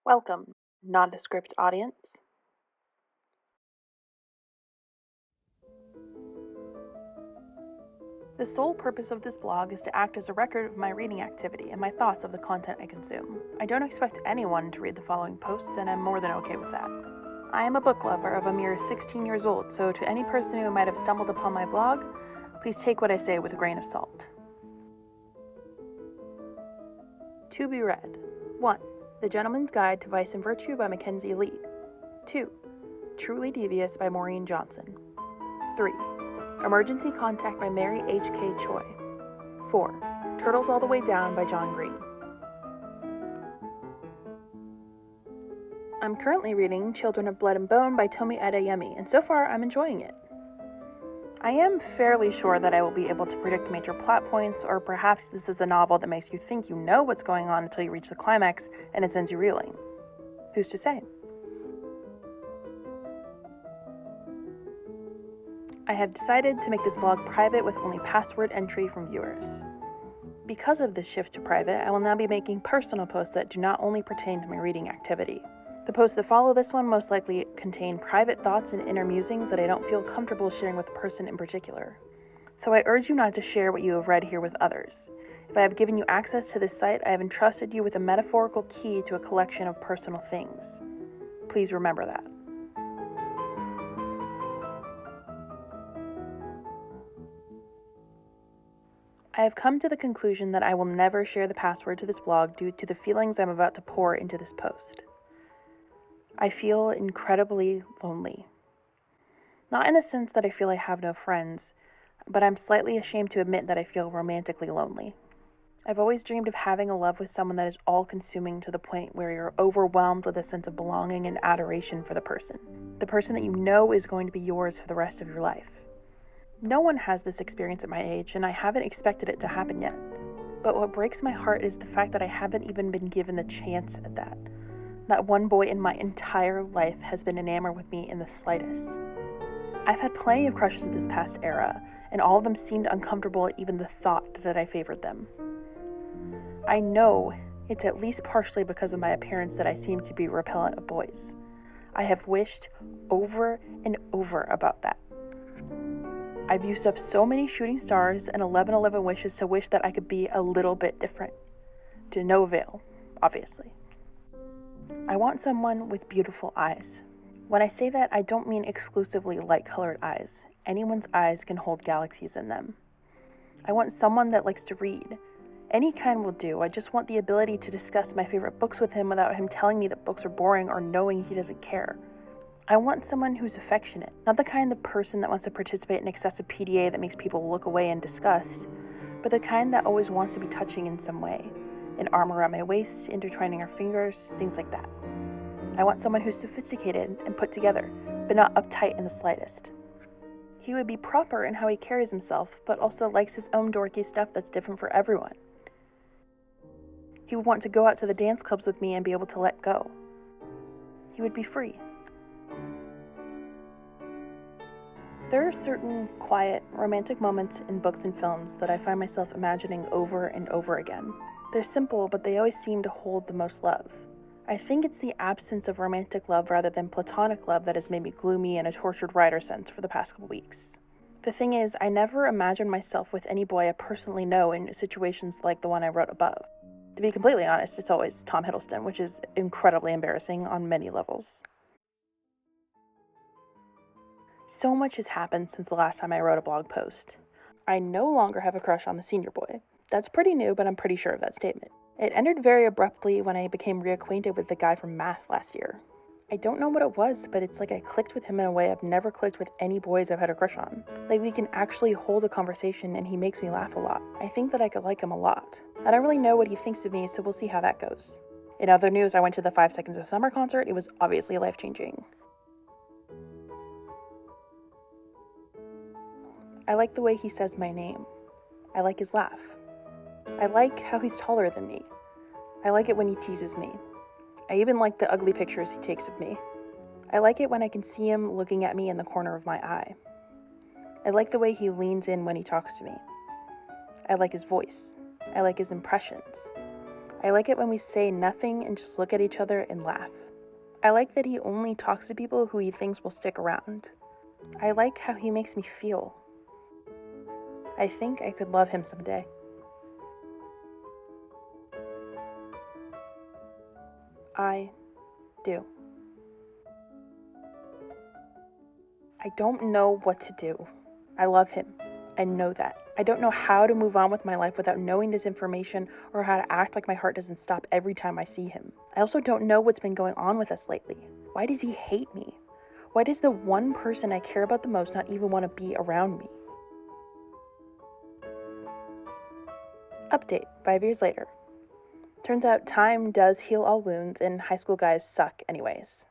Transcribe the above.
Welcome, nondescript audience. The sole purpose of this blog is to act as a record of my reading activity and my thoughts of the content I consume. I don't expect anyone to read the following posts, and I'm more than okay with that. I am a book lover of a mere 16 years old, so to any person who might have stumbled upon my blog, please take what I say with a grain of salt. To be read. 1. The Gentleman's Guide to Vice and Virtue by Mackenzie Lee. 2. Truly Devious by Maureen Johnson. 3. Emergency Contact by Mary H.K. Choi. 4. Turtles All the Way Down by John Green. I'm currently reading Children of Blood and Bone by Tomi Adeyemi, and so far I'm enjoying it. I am fairly sure that I will be able to predict major plot points, or perhaps this is a novel that makes you think you know what's going on until you reach the climax and it sends you reeling. Who's to say? I have decided to make this blog private with only password entry from viewers. Because of this shift to private, I will now be making personal posts that do not only pertain to my reading activity. The posts that follow this one most likely contain private thoughts and inner musings that I don't feel comfortable sharing with a person in particular. So I urge you not to share what you have read here with others. If I have given you access to this site, I have entrusted you with a metaphorical key to a collection of personal things. Please remember that. I have come to the conclusion that I will never share the password to this blog due to the feelings I'm about to pour into this post. I feel incredibly lonely. Not in the sense that I feel I have no friends, but I'm slightly ashamed to admit that I feel romantically lonely. I've always dreamed of having a love with someone that is all-consuming to the point where you're overwhelmed with a sense of belonging and adoration for the person that you know is going to be yours for the rest of your life. No one has this experience at my age, and I haven't expected it to happen yet. But what breaks my heart is the fact that I haven't even been given the chance at that. Not one boy in my entire life has been enamored with me in the slightest. I've had plenty of crushes this past era, and all of them seemed uncomfortable at even the thought that I favored them. I know it's at least partially because of my appearance that I seem to be repellent of boys. I have wished over and over about that. I've used up so many shooting stars and 1111 wishes to wish that I could be a little bit different. To no avail, obviously. I want someone with beautiful eyes. When I say that, I don't mean exclusively light-colored eyes. Anyone's eyes can hold galaxies in them. I want someone that likes to read. Any kind will do. I just want the ability to discuss my favorite books with him without him telling me that books are boring or knowing he doesn't care. I want someone who's affectionate, not the kind of person that wants to participate in excessive PDA that makes people look away in disgust, but the kind that always wants to be touching in some way. An arm around my waist, intertwining our fingers, things like that. I want someone who's sophisticated and put together, but not uptight in the slightest. He would be proper in how he carries himself, but also likes his own dorky stuff that's different for everyone. He would want to go out to the dance clubs with me and be able to let go. He would be free. There are certain quiet, romantic moments in books and films that I find myself imagining over and over again. They're simple, but they always seem to hold the most love. I think it's the absence of romantic love rather than platonic love that has made me gloomy in a tortured writer sense for the past couple weeks. The thing is, I never imagined myself with any boy I personally know in situations like the one I wrote above. To be completely honest, it's always Tom Hiddleston, which is incredibly embarrassing on many levels. So much has happened since the last time I wrote a blog post. I no longer have a crush on the senior boy. That's pretty new, but I'm pretty sure of that statement. It ended very abruptly when I became reacquainted with the guy from math last year. I don't know what it was, but it's like I clicked with him in a way I've never clicked with any boys I've had a crush on. Like we can actually hold a conversation and he makes me laugh a lot. I think that I could like him a lot. I don't really know what he thinks of me, so we'll see how that goes. In other news, I went to the 5 Seconds of Summer concert. It was obviously life-changing. I like the way he says my name. I like his laugh. I like how he's taller than me. I like it when he teases me. I even like the ugly pictures he takes of me. I like it when I can see him looking at me in the corner of my eye. I like the way he leans in when he talks to me. I like his voice. I like his impressions. I like it when we say nothing and just look at each other and laugh. I like that he only talks to people who he thinks will stick around. I like how he makes me feel. I think I could love him someday. I do. I don't know what to do. I love him. I know that. I don't know how to move on with my life without knowing this information or how to act like my heart doesn't stop every time I see him. I also don't know what's been going on with us lately. Why does he hate me? Why does the one person I care about the most not even want to be around me? Update, 5 years later. Turns out time does heal all wounds, and high school guys suck anyways.